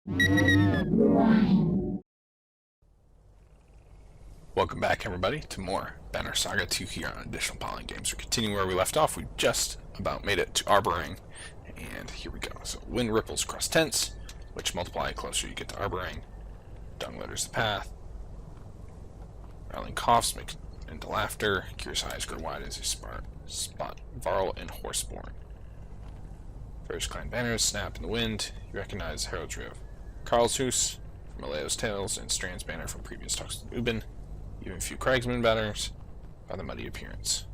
Welcome back, everybody, to more Banner Saga 2 here on Additional Polling Games. We're continuing where we left off. We just about made it to Arberrang, and here we go. So, wind ripples across tents, which multiply the closer you get to Arberrang. Dung litters the path. Rattling coughs make into laughter. Curious eyes grow wide as you spot Varl and Horseborn. Various clan banners snap in the wind. You recognize heraldry of Karlshus from Aleo's Tales and Strand's banner from previous talks with Ubin. Even a few Cragsman banners by the muddy appearance.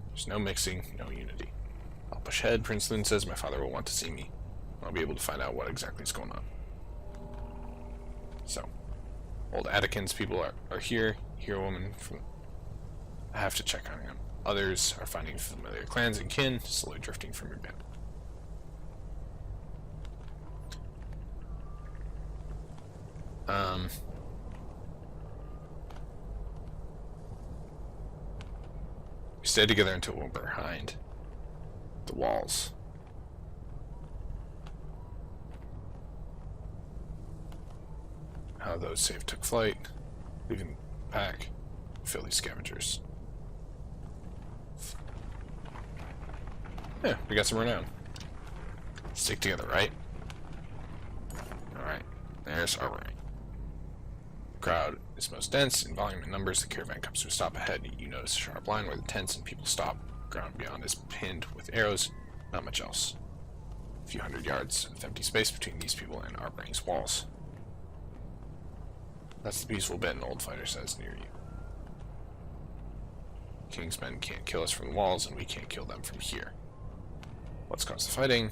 There's no mixing, no unity. I'll push ahead, Prince Lune says. My father will want to see me. I'll be able to find out what exactly is going on. So, old Attican's people are here. Hero woman from... I have to check on him. Others are finding familiar clans and kin, slowly drifting from your band. We stay together until we're behind the walls. How those saved took flight, leaving the pack, filthy scavengers. Yeah, we got some renown. Stick together, right? Alright, there's our ring. The crowd is most dense in volume and numbers. The caravan comes to a stop ahead. You notice a sharp line where the tents and people stop. The ground beyond is pinned with arrows. Not much else. A few hundred yards of empty space between these people and Arberrang's walls. That's the peaceful bit, an old fighter says near you. King's men can't kill us from the walls, and we can't kill them from here. What's caused the fighting?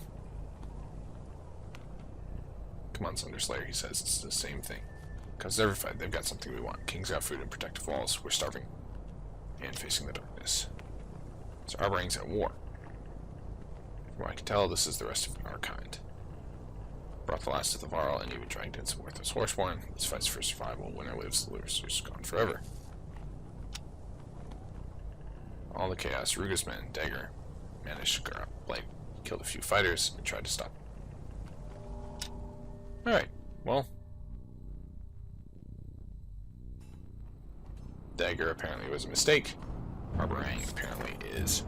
Come on, Sunderslayer, he says. It's the same thing. Because every fight, they've got something we want. King's got food and protective walls. We're starving. And facing the darkness. So Arberrang's at war. From what I can tell, this is the rest of our kind. Brought the last of the Varl, and even dragged in some worthless horseborn. This fight's for survival. Winner lives, the loser's gone forever. All the chaos. Ruga's men, Dagger, managed to grab Blade. Killed a few fighters and tried to stop. Alright, well. Dagger apparently was a mistake. Arberrang apparently is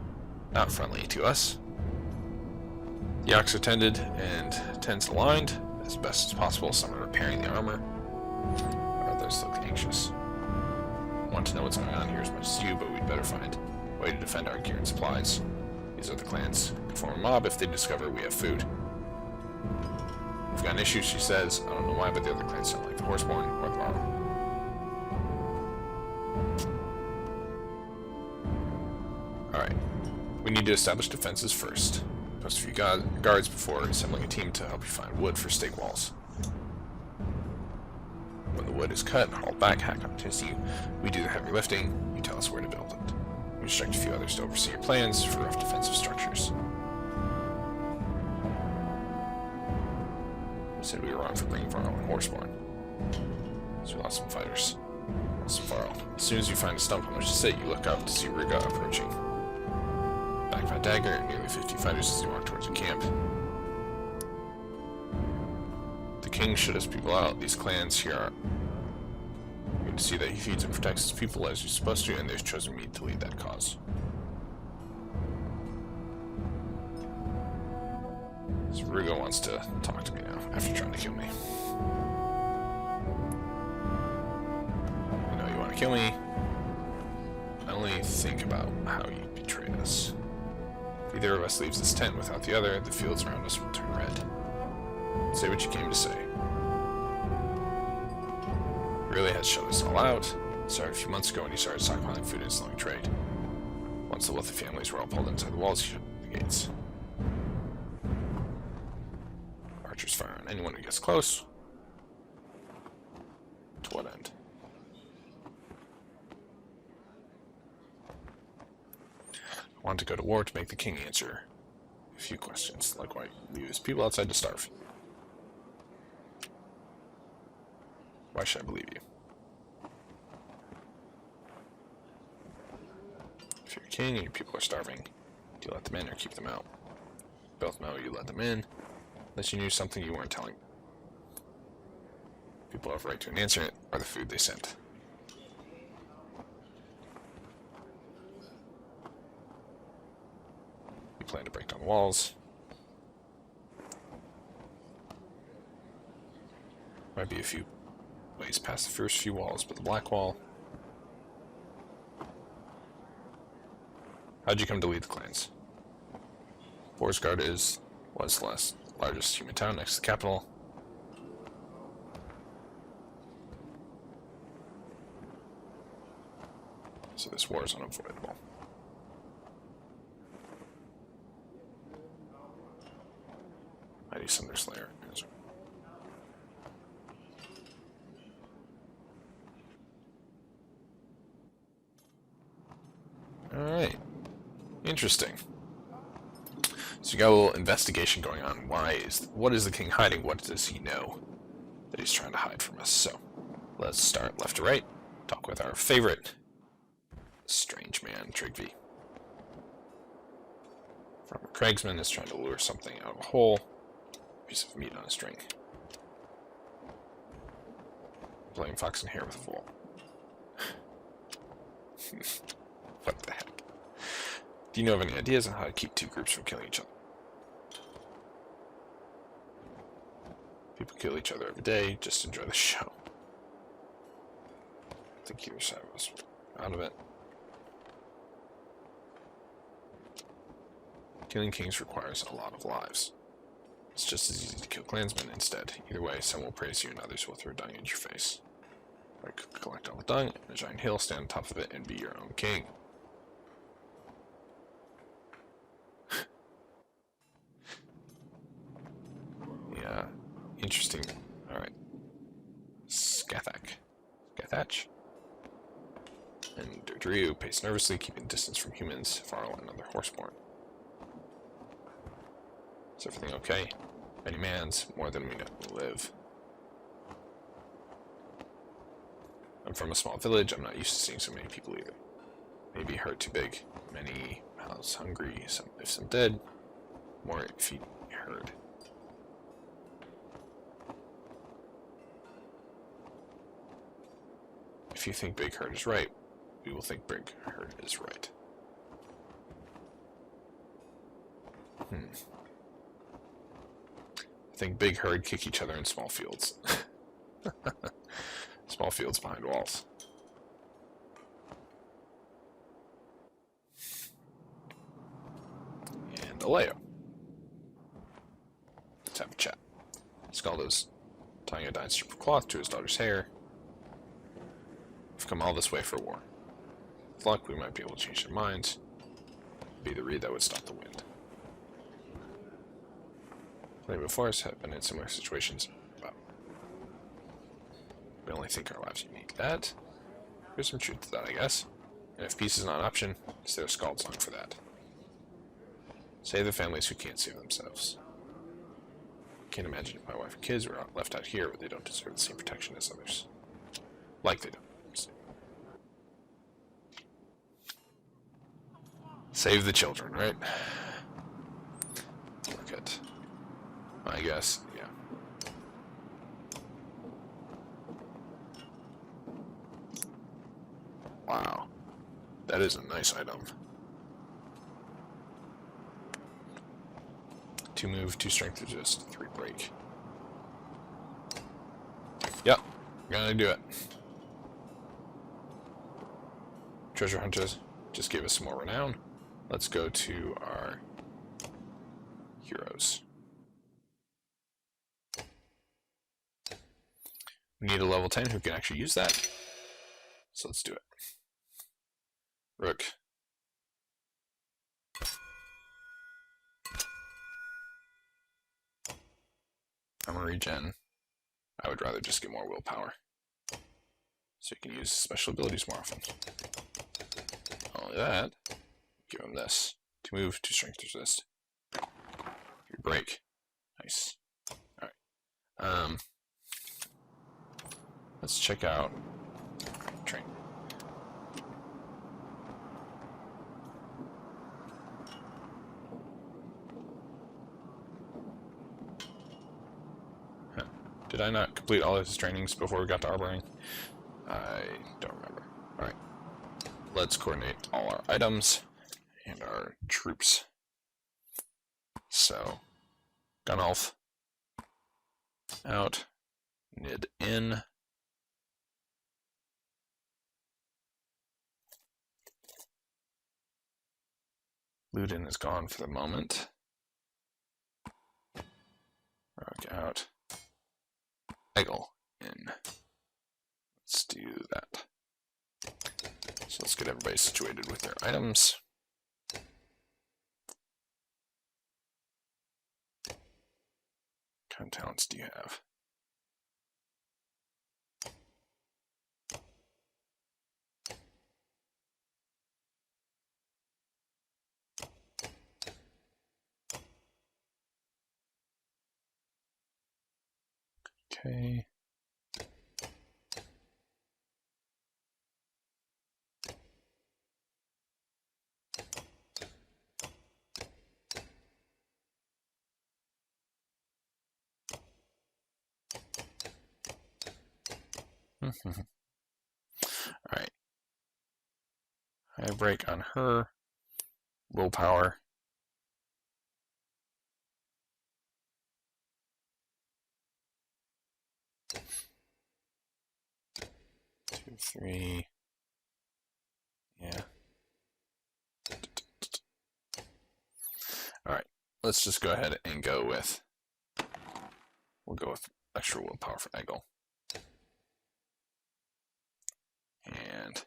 not friendly to us. The Yaks are tended and tents aligned as best as possible. Some are repairing the armor. Others look anxious. Want to know what's going on here as much as you, but we'd better find a way to defend our gear and supplies. These other clans can form a mob if they discover we have food. We've got an issue, she says. I don't know why, but the other clans don't like the Horseborn or the Varl. Alright. We need to establish defenses first. Post a few guards before assembling a team to help you find wood for stake walls. When the wood is cut, hauled back, hack up to you. We do the heavy lifting. You tell us where to build it. We instruct a few others to oversee your plans for rough defensive structures. We said we were wrong for bringing Varl and Horseborn. So we lost some fighters. Lost some Varl. As soon as you find a stump on which to sit, you look up to see Ruga approaching. Backed by Dagger and nearly 50 fighters as you walk towards the camp. The king should his people out. These clans here are going to see that he feeds and protects his people as he's supposed to, and they've chosen me to lead that cause. So Ruga wants to talk to me now, after trying to kill me. I know you want to kill me. I only think about how you betrayed us. If either of us leaves this tent without the other, the fields around us will turn red. Say what you came to say. You really had shut us all out. Started a few months ago when he started stockpiling food and slowing trade. Once the wealthy families were all pulled inside the walls, he shut the gates. Archers fire on anyone who gets close. To what end? I want to go to war to make the king answer a few questions, like why he leave his people outside to starve. Why should I believe you? If you're a king and your people are starving, do you let them in or keep them out? Both know you let them in, unless you knew something you weren't telling. People have right to an answer it, or the food they sent. We plan to break down the walls. Might be a few ways past the first few walls, but the black wall... How'd you come to lead the clans? Borsgard was the largest human town next to the capital. So this war is unavoidable. Mighty Thunder Slayer. Alright. Interesting. So you got a little investigation going on. What is the king hiding? What does he know that he's trying to hide from us? So, let's start left to right. Talk with our favorite strange man, Trigvi. Farmer Craigsman is trying to lure something out of a hole. Piece of meat on a string. Playing fox and hare with a fool. What the heck? Do you know of any ideas on how to keep two groups from killing each other? People kill each other every day, just enjoy the show. I think either side was out of it. Killing kings requires a lot of lives. It's just as easy to kill clansmen instead. Either way, some will praise you and others will throw dung in your face. Like, collect all the dung, and a giant hill, stand on top of it, and be your own king. Yeah, interesting. Alright. Skathach. And Durdriu paced nervously, keeping distance from humans, Farrell and other horseborn. Is everything okay? Many mans, more than we know live. I'm from a small village, I'm not used to seeing so many people either. Maybe herd too big. Many mouths hungry, some dead. More feet herd. If you think big herd is right, we will think big herd is right. I think big herd kick each other in small fields. Small fields behind walls. And Aleo. Let's have a chat. Scald is tying a dyed strip of cloth to his daughter's hair. We've come all this way for war. With luck, we might be able to change their minds. Be the reed that would stop the wind. Plenty before us have been in similar situations. But we only think our lives unique. That there's some truth to that, I guess. And if peace is not an option, is there a Scald song for that? Save the families who can't save themselves. Can't imagine if my wife and kids were left out here, but they don't deserve the same protection as others. Like they don't. Save the children, right? Look at, I guess, yeah. Wow, that is a nice item. 2 move, 2 strength resist, 3 break. Yep, gonna do it. Treasure hunters just gave us some more renown. Let's go to our heroes. We need a level 10 who can actually use that. So let's do it. Rook. Armor regen. I would rather just get more willpower. So you can use special abilities more often. Not only that, give him this. 2 move, 2 strength resist. 3 break. Nice. Alright. Let's check out train. Huh. Did I not complete all of his trainings before we got to Arberrang? I don't remember. Alright. Let's coordinate all our items and our troops. So, Gunolf out, Nid in. Ludin is gone for the moment. Rook out. Eggle in. Let's do that. So let's get everybody situated with their items. What kind of talents do you have? Okay. Alright. High break on her. Willpower. Two, three. Yeah. Alright. Let's just go ahead and go with... We'll go with extra willpower for Eggle. And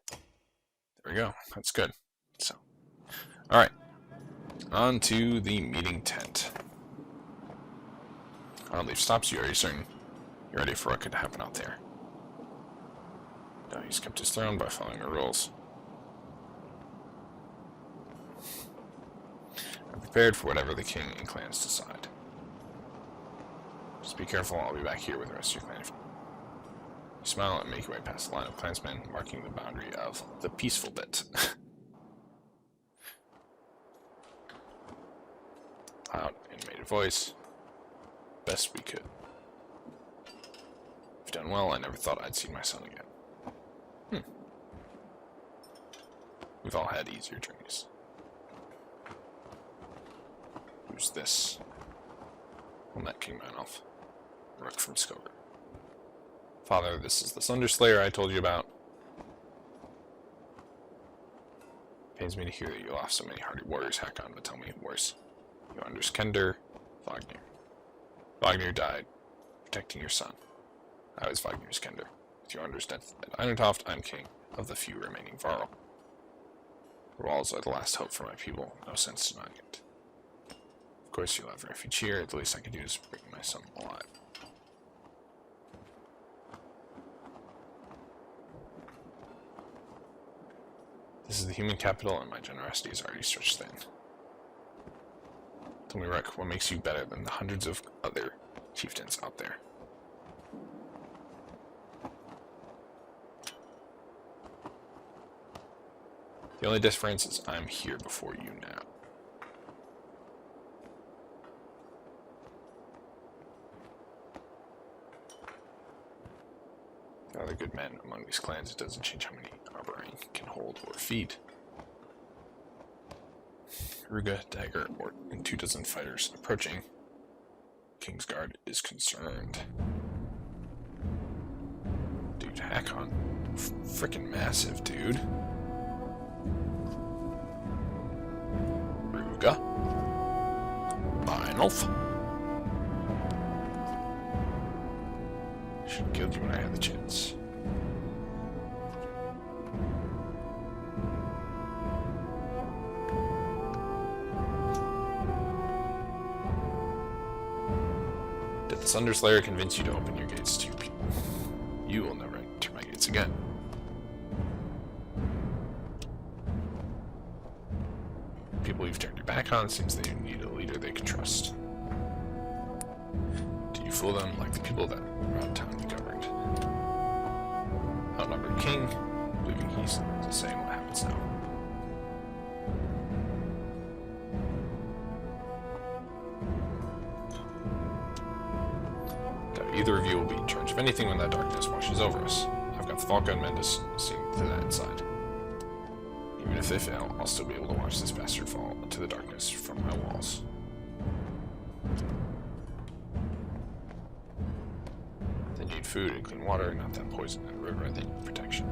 there we go. That's good. So, all right, on to the meeting tent. Leaf stops you. Are you certain you're ready for what could happen out there? No, he's kept his throne by following the rules. I'm prepared for whatever the king and clans decide. Just be careful. I'll be back here with the rest of your clan. You smile and make your way past the line of clansmen, marking the boundary of the peaceful bit. Loud, animated voice. Best we could. You've done well. I never thought I'd see my son again. We've all had easier journeys. Who's this? Well, met King Manolf. Rook from Skoger. Father, this is the Sunderslayer I told you about. Pains me to hear that you lost so many hardy warriors, Hakon, but tell me worse. You Kender, Wagner. Wagner died, protecting your son. I was Wagner's Kender. With your death at Einartoft, I'm king of the few remaining Varl. The walls are the last hope for my people, no sense denying it. Of course you'll have refuge here, the least I can do is bring my son alive. This is the human capital, and my generosity is already stretched thin. Tell me, Rook, what makes you better than the hundreds of other chieftains out there? The only difference is I'm here before you now. There are other good men among these clans. It doesn't change how many Arberrang can hold or feed. Ruga, dagger, and 24 fighters approaching. Kingsguard is concerned. Dude, Hakon. Frickin' massive, dude. Ruga. Beinolf. Should have killed you when I had the chance. Did the Sunderslayer convince you to open your gates to people? You will never enter my gates again. People you've turned your back on, seems they need a leader they can trust. Do you fool them like the people that around town you governed? Outnumbered king, believing he's the same. What happens now? Either of you will be in charge of anything when that darkness washes over us. I've got the vault gunmen to see to that inside. Even if they fail, I'll still be able to watch this bastard fall into the darkness from my walls. They need food and clean water, not that poison in the river. They need protection.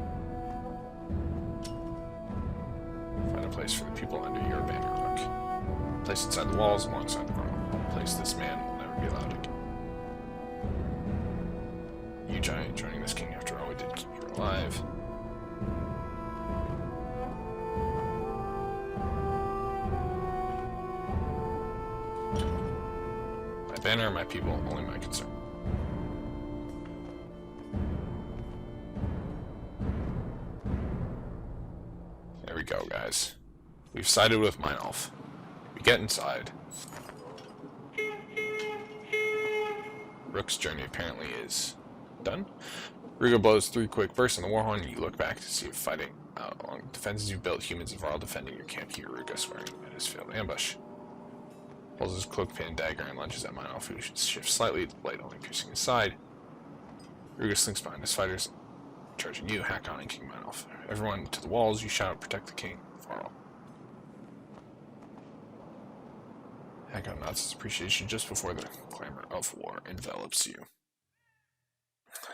Find a place for the people under your banner, Rook. Place inside the walls, alongside the ground. A place this man will never be allowed to go. You giant joining this king after all we did keep you alive. My banner, my people, only my concern. There we go, guys. We've sided with Meinolf. We get inside. Rook's journey apparently is done. Ruga blows 3 quick bursts on the warhorn, and you look back to see if fighting along the defenses you've built, humans of all defending your camp here. Ruga swearing at his failed ambush. Pulls his cloak pin and dagger and lunges at Meinolf, who shifts slightly, the blade only piercing his side. Ruga slinks behind his fighters, charging you, hack on and King Meinolf. Everyone to the walls, you shout, protect the king, far off. Hack on nods his appreciation just before the clamor of war envelops you.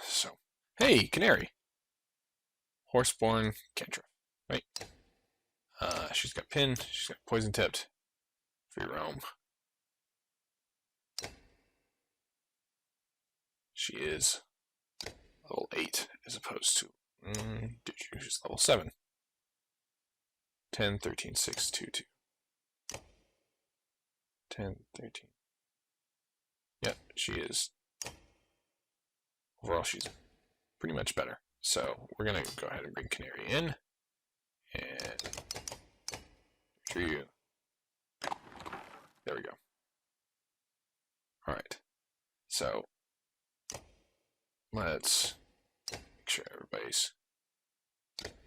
So, hey, Canary! Horseborn cantrip, right? She's got pin, she's got poison tipped, free roam. She is level 8 as opposed to, she's level 7. 10, 13, 6, 2, 2. 10, 13. Yep, she is. Overall, she's pretty much better. So we're going to go ahead and bring Canary in. And retrieve you. There we go. Alright. So let's make sure everybody's...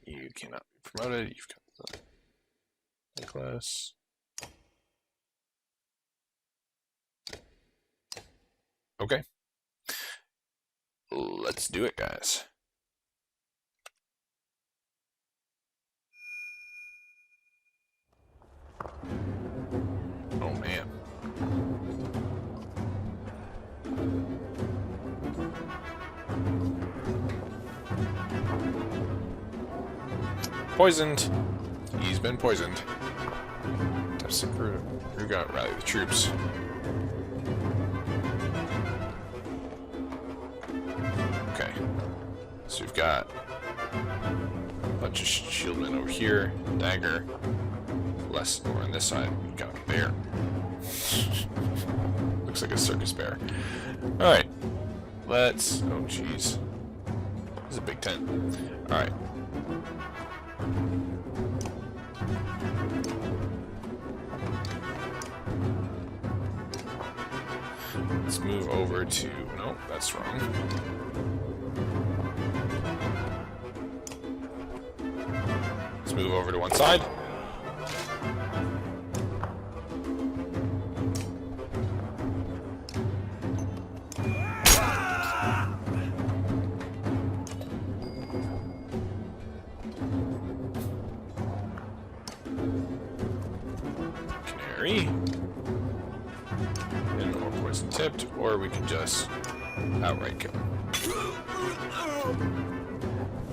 You cannot be promoted. You've got the necklace. Okay. Let's do it, guys. Oh, man. Poisoned. He's been poisoned. Ruga rally the troops. Okay. So we've got a bunch of shieldmen over here. Dagger. Less over on this side. We've got a bear. Looks like a circus bear. Alright. Let's... Oh, jeez. This is a big tent. Alright. Let's move over to... Nope, that's wrong. Let's move over to one side. Canary. And more poison tipped, or we can just outright kill him.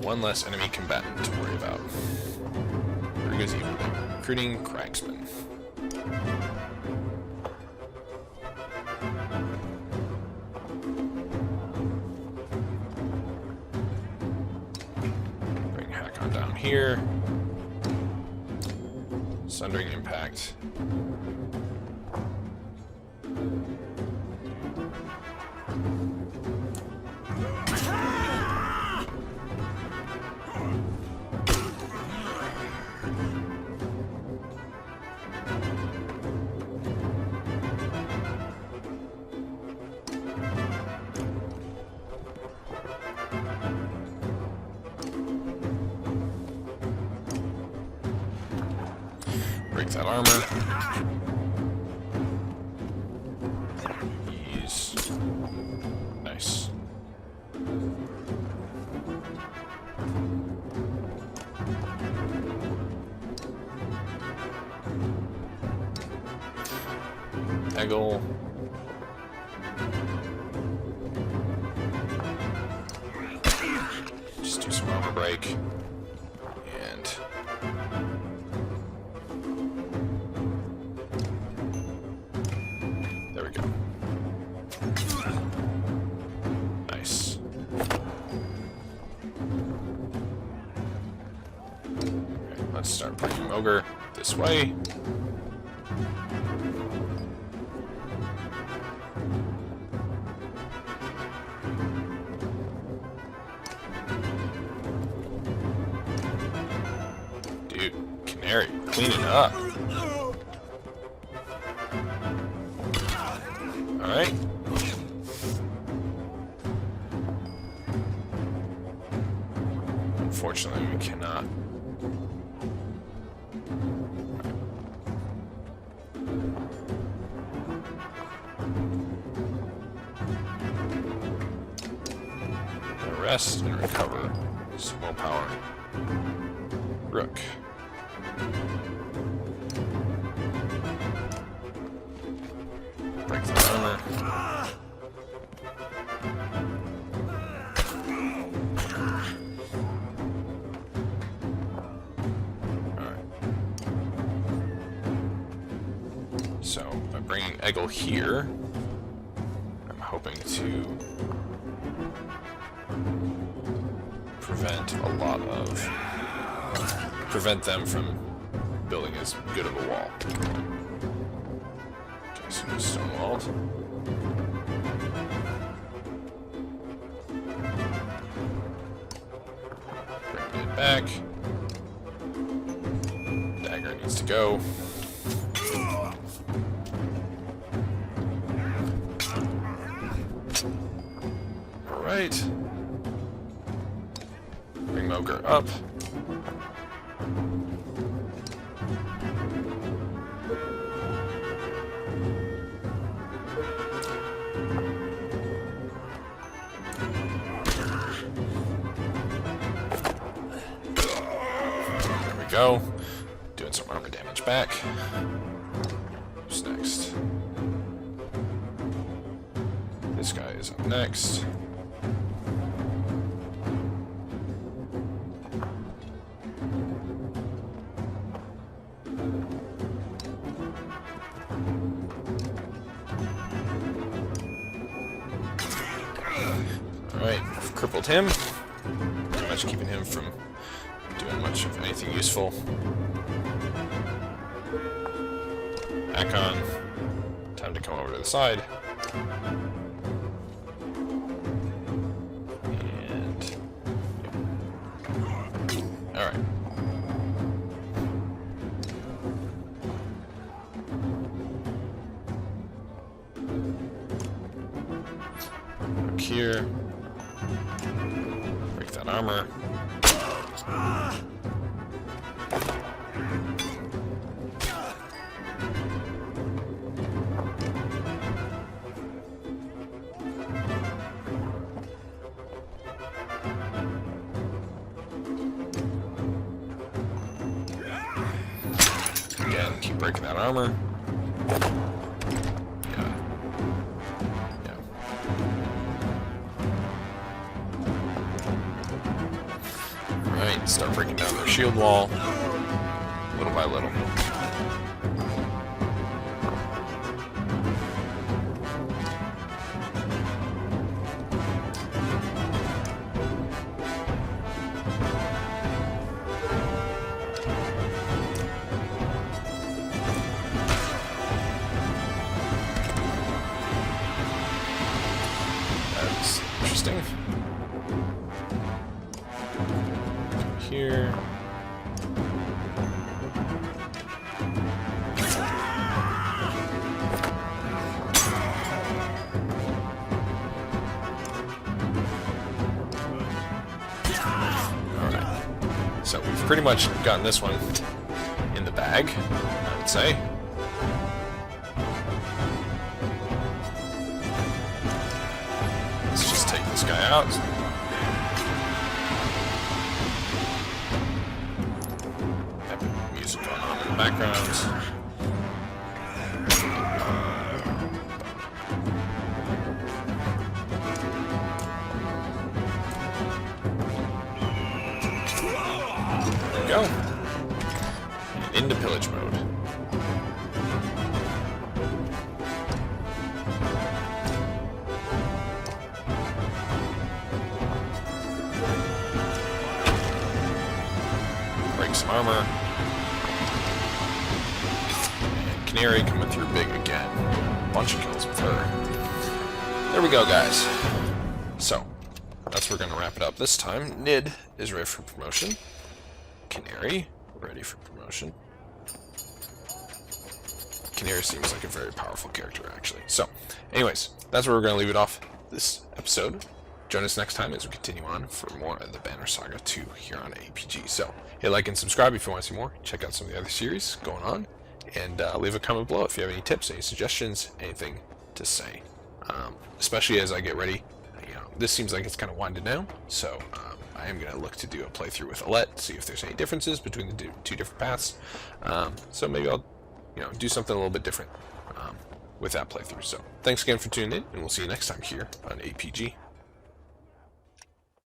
One less enemy combatant to worry about. Ruga's even recruiting cragsmen. Bring Hakon down here. Sundering impact. Break that armor. Nice. Eggle. Just do some armor break. And there we go. Nice. Okay, let's start bringing Ogre this way. Dude, Canary, clean it up. Alright. Unfortunately, we cannot. Rest and recover some willpower. Rook. Break the armor. Alright. So, by bringing Eggle here, I'm hoping to prevent them from building as good of a wall. Okay, so it's stone-walled. Bring it back. Dagger needs to go. Alright. Bring Ogre up. There we go. Doing some armor damage back. Who's next? This guy is up next. Alright, crippled him. Pretty much keeping him from doing much of anything useful. Back on. Time to come over to the side. And... Alright. Look here. Break that armor. Again, keep breaking that armor. Start breaking down their shield wall, little by little. That's interesting. Here. Alright. So we've pretty much gotten this one in the bag, I would say. Let's just take this guy out. Background. go. And into pillage mode. Break some armor. And Canary coming through big again. Bunch of kills with her. There we go, guys. So, that's where we're going to wrap it up this time. Nid is ready for promotion. Canary, ready for promotion. Canary seems like a very powerful character, actually. So, anyways, that's where we're going to leave it off this episode. Join us next time as we continue on for more of the Banner Saga 2 here on APG. So, hit like and subscribe if you want to see more. Check out some of the other series going on. And leave a comment below if you have any tips, any suggestions, anything to say. Especially as I get ready. This seems like it's kind of winding down, so I am going to look to do a playthrough with Alette, see if there's any differences between the two different paths. So maybe I'll do something a little bit different with that playthrough. So thanks again for tuning in, and we'll see you next time here on APG.